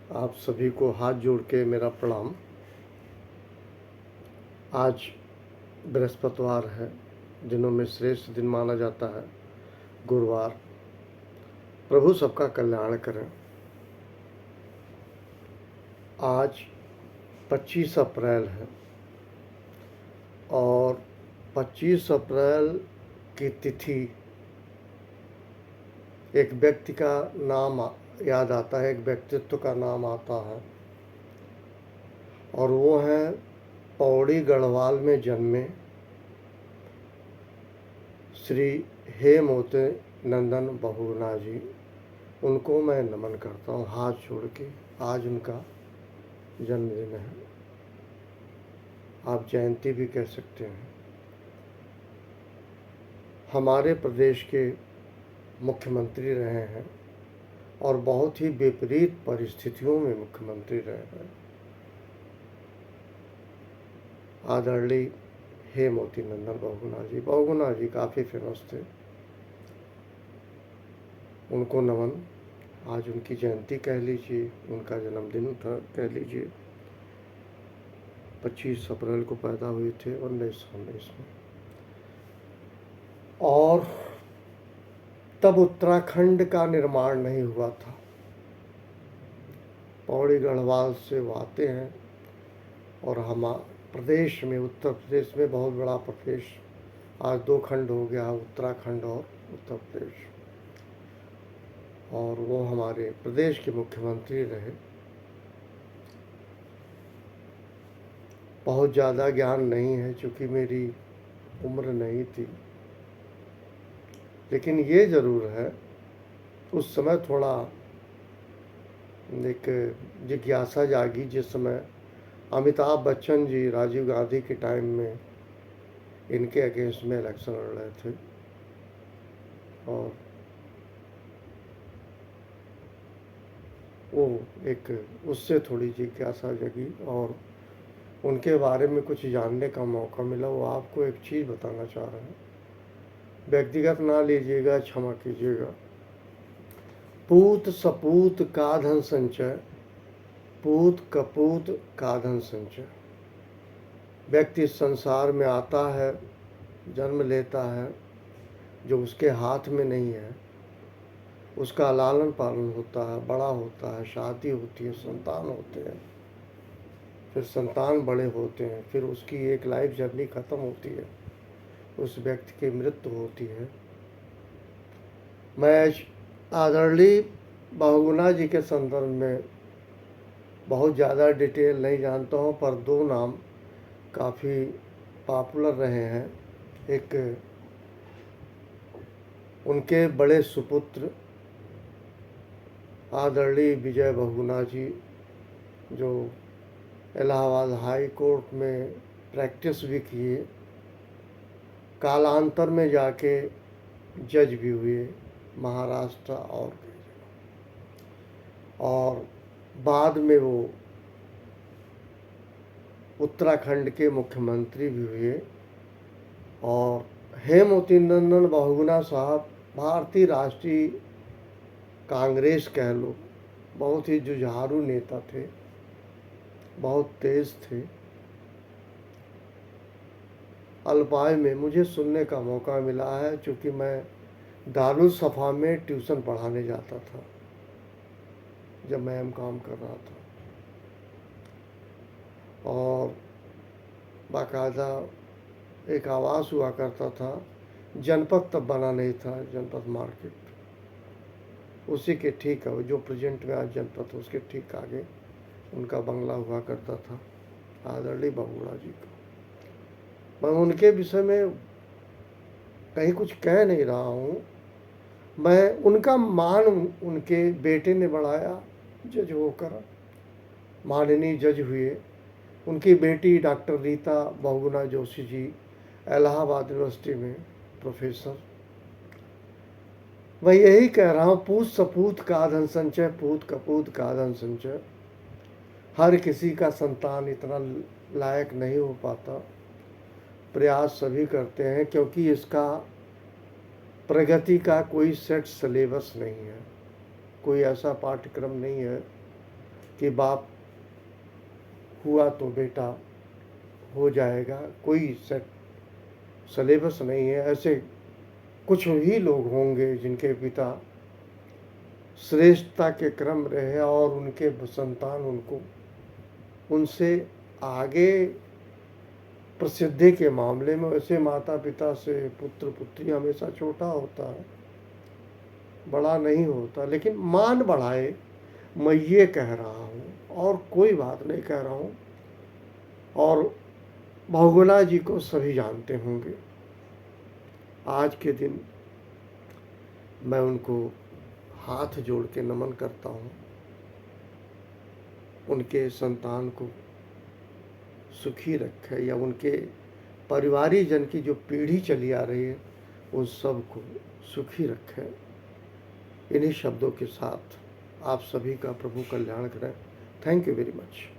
आप सभी को हाथ जोड़ के मेरा प्रणाम। आज बृहस्पतिवार है, दिनों में श्रेष्ठ दिन माना जाता है गुरुवार। प्रभु सबका कल्याण करें। आज 25 अप्रैल है और 25 अप्रैल की तिथि एक व्यक्ति का नाम याद आता है, एक व्यक्तित्व का नाम आता है और वो है पौड़ी गढ़वाल में जन्मे श्री हेमवती नंदन बहुगुणा जी। उनको मैं नमन करता हूँ हाथ जोड़ के। आज उनका जन्मदिन है, आप जयंती भी कह सकते हैं। हमारे प्रदेश के मुख्यमंत्री रहे हैं और बहुत ही विपरीत परिस्थितियों में मुख्यमंत्री रहे हैं। आदरणीय हेमवती नंदन बहुगुणा जी काफ़ी फेमस थे, उनको नमन। आज उनकी जयंती कह लीजिए, उनका जन्मदिन था कह लीजिए। 25 अप्रैल को पैदा हुए थे 1919 में। और तब उत्तराखंड का निर्माण नहीं हुआ था। पौड़ी गढ़वाल से वो आते हैं और हम प्रदेश में, उत्तर प्रदेश में बहुत बड़ा प्रदेश, आज 2 खंड हो गया, उत्तराखंड और उत्तर प्रदेश। और वो हमारे प्रदेश के मुख्यमंत्री रहे। बहुत ज़्यादा ज्ञान नहीं है क्योंकि मेरी उम्र नहीं थी, लेकिन ये ज़रूर है उस समय थोड़ा एक जिज्ञासा जागी जिस समय अमिताभ बच्चन जी राजीव गांधी के टाइम में इनके अगेंस्ट में इलेक्शन लड़ रहे थे और वो एक उससे थोड़ी जिज्ञासा जगी और उनके बारे में कुछ जानने का मौका मिला। वो आपको एक चीज़ बताना चाह रहे हैं, व्यक्तिगत ना लीजिएगा, क्षमा कीजिएगा। पूत सपूत का धन संचय, पूत कपूत का धन संचय। व्यक्ति संसार में आता है, जन्म लेता है, जो उसके हाथ में नहीं है उसका लालन पालन होता है, बड़ा होता है, शादी होती है, संतान होते हैं, फिर संतान बड़े होते हैं, फिर उसकी एक लाइफ जर्नी ख़त्म होती है, उस व्यक्ति की मृत्यु होती है। मैं आदरणीय बहुगुणा जी के संदर्भ में बहुत ज़्यादा डिटेल नहीं जानता हूँ, पर 2 नाम काफ़ी पॉपुलर रहे हैं। एक उनके बड़े सुपुत्र आदरणीय विजय बहुगुणा जी, जो इलाहाबाद हाई कोर्ट में प्रैक्टिस भी किए, कालांतर में जाके जज भी हुए महाराष्ट्र और बाद में वो उत्तराखंड के मुख्यमंत्री भी हुए। और हेमवती नंदन बहुगुणा साहब भारतीय राष्ट्रीय कांग्रेस कह लो, बहुत ही जुझारू नेता थे, बहुत तेज थे। अल्पायु में मुझे सुनने का मौका मिला है क्योंकि मैं दारुल सफ़ा में ट्यूशन पढ़ाने जाता था जब मैं काम कर रहा था, और बाकायदा एक आवास हुआ करता था। जनपद तब बना नहीं था, जनपद मार्केट, उसी के ठीक है जो प्रेजेंट में आज जनपद है उसके ठीक आगे उनका बंगला हुआ करता था आदरणीय बहुगुणा जी का। मैं उनके विषय में कहीं कुछ कह नहीं रहा हूँ, मैं उनका मान उनके बेटे ने बढ़ाया, जज होकर माननीय जज हुए। उनकी बेटी डॉक्टर रीता बहुगुणा जोशी जी इलाहाबाद यूनिवर्सिटी में प्रोफेसर। मैं यही कह रहा हूँ, पूत सपूत का धन संचय, पूत कपूत का धन संचय। हर किसी का संतान इतना लायक नहीं हो पाता, प्रयास सभी करते हैं क्योंकि इसका प्रगति का कोई सेट सिलेबस नहीं है, कोई ऐसा पाठ्यक्रम नहीं है कि बाप हुआ तो बेटा हो जाएगा, कोई सेट सिलेबस नहीं है। ऐसे कुछ ही लोग होंगे जिनके पिता श्रेष्ठता के क्रम रहे और उनके संतान उनको उनसे आगे प्रसिद्धि के मामले में। वैसे माता पिता से पुत्र पुत्री हमेशा छोटा होता है, बड़ा नहीं होता। लेकिन मान बढ़ाए, मैं ये कह रहा हूँ और कोई बात नहीं कह रहा हूँ। और बहुगुणा जी को सभी जानते होंगे। आज के दिन मैं उनको हाथ जोड़ के नमन करता हूँ। उनके संतान को सुखी रखे, या उनके परिवारी जन की जो पीढ़ी चली आ रही है उन सब को सुखी रखे। इन्हीं शब्दों के साथ आप सभी का प्रभु कल्याण करें। Thank you very much.